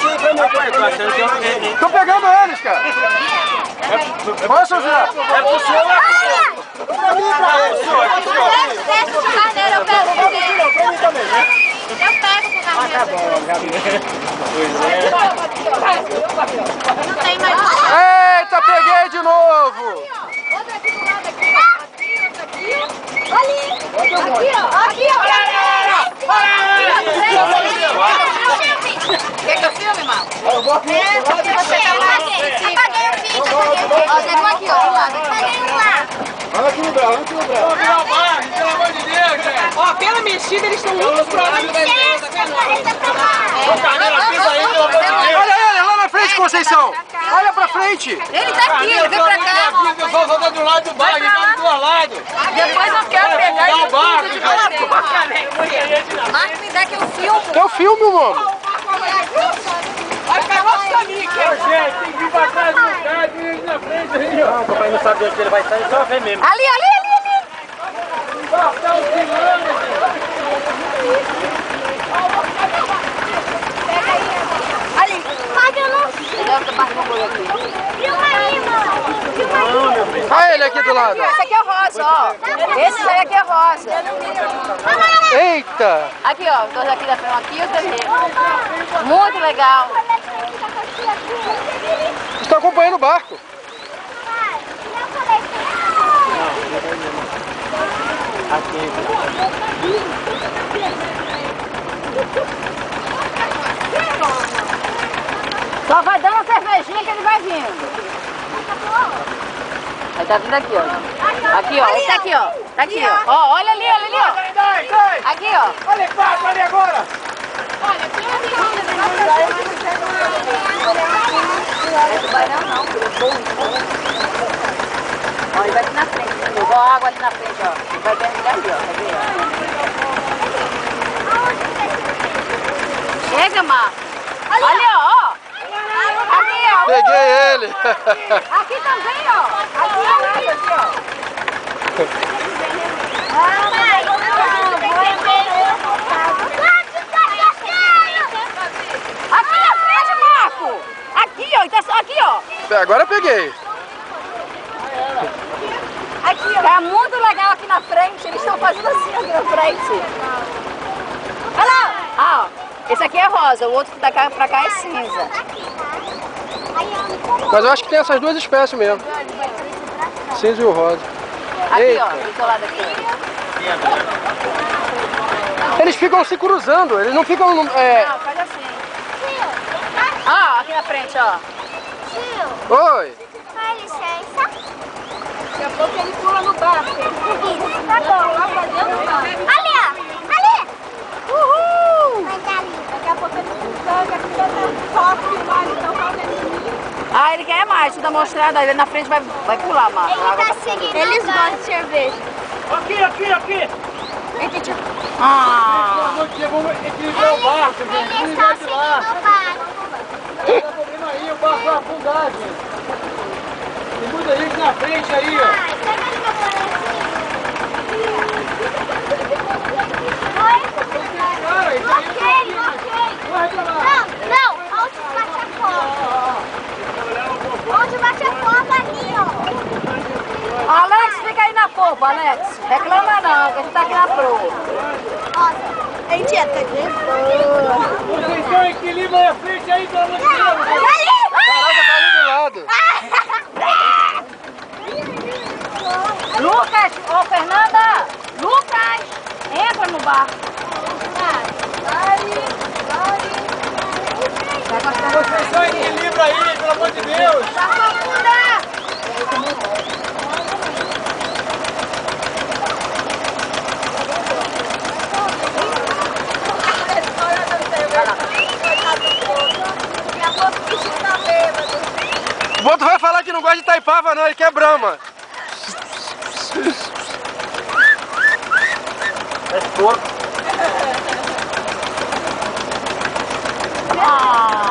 aqui pra mim. Pai, tô achando que eu... Tô pegando eles, cara. Olha, seu Zé. É pro senhor ou é pro senhor? Pra mim, pra ele. Desce pro carneiro, eu pego pra você. Pra mim também, né? Eu pego pro carneiro. Tá bom, já vi. Não tem mais. Eita, peguei de novo. Outra aqui do lado, aqui, ó. Aqui, outra aqui. Ali. Aqui, ó. Aqui, ó. Quer que eu filme, mal? Eu vou aqui. Apaguei o vídeo. Ó, tem um aqui, ó, do lado. Apaguei um lá. Olha aqui no braço, olha aqui no braço. Pelo amor de Deus, gente. Ó, pela mexida eles estão muito próximos. Olha ele, lá na frente, Conceição. Olha pra frente. Ele tá aqui, ele veio pra cá. Eu só vou de um lado do barco, ele tá do outro lado. Depois eu quero pegar Dá o barco, de você. Marca, me dá que eu filmo. Eu filmo, mano. Vai ficar nosso caminho aqui. Gente, tem que vir pra trás do cara, tem ele na frente aí, ó. Não, o papai não sabe onde ele vai sair, só vem mesmo. Ali, ali, ali, ali. Tá o filmando, Ali. Paga, eu não sei. Deve ter parte do aqui. Filma aí, mano. Filma aí. Olha ele aqui do lado. Esse aqui é rosa, ó. Esse daí aqui é rosa. Eita. Aqui, ó. Dois aqui da frente, aqui e o terceiro. Muito legal. Vocês estão acompanhando o barco. Só vai dando uma cervejinha que ele vai vindo. Aí tá vindo aqui, ó. Aqui, ó. Esse aqui, ó. Tá aqui, ó. Ó, olha ali, ó. Aqui, ó. Olha embaixo, olha agora. Não vai não, ó, ele vai aqui na frente, igual a água ali na frente, ó. Ele vai vendo ali, ó. Tá vendo? Chega, Marcos. Ali, ó. Aqui, ó. Peguei ele. Aqui também, ó. Aqui, ó. Aqui na frente, Marco. Aqui, ó. Aqui, ó. Agora eu peguei. Aqui, ó. Tá muito legal aqui na frente. Eles estão fazendo assim aqui na frente. Olha lá. Ah, ó. Esse aqui é rosa. O outro que tá cá pra cá é cinza. Mas eu acho que tem essas duas espécies mesmo. Cinza e o rosa. Aqui, Eita. ó. Do lado aqui. Eles ficam se cruzando, eles não ficam... Não, faz assim. Ah, aqui na frente, ó. Oi. Com licença. Daqui a pouco ele pula no barco. Isso, tá bom. Lá pra dentro do barco. Ali, ó. Ali. Uhul! Mas ali. Daqui a pouco ele pula, aqui já tá só filmar, então tá o Ah, ele quer mais, tudo mostrado, aí ele na frente vai pular, Marco. Ele tá seguindo. Eles gostam de cerveja. Aqui. Ah! Vamos equilibrar o barco, gente. Eles Vamos estão de lá. seguindo o barco. Não tem problema aí, o barco vai afundar, gente. Tem muita gente na frente aí, ó. Ai, pega ali meu bonezinho. Oi? Cara, isso aí Ok, ok. vai pra lá. Não, onde bate a copa? Onde bate a copa ali, ó. Alex, fica aí na polpa, Alex. Reclama não, que a gente tá aqui na proa. Nossa. Ei, tia, tá aqui. Vocês estão equilibrando a frente aí, pelo amor de Deus. Caraca, tá ali do lado. Lucas, ô Fernanda! Lucas! Entra no barco. Vocês estão equilibram aí, pelo amor de Deus. Tá afundar! O outro vai falar que não gosta de Taipava não, ele quer Brahma. É porco. Ah!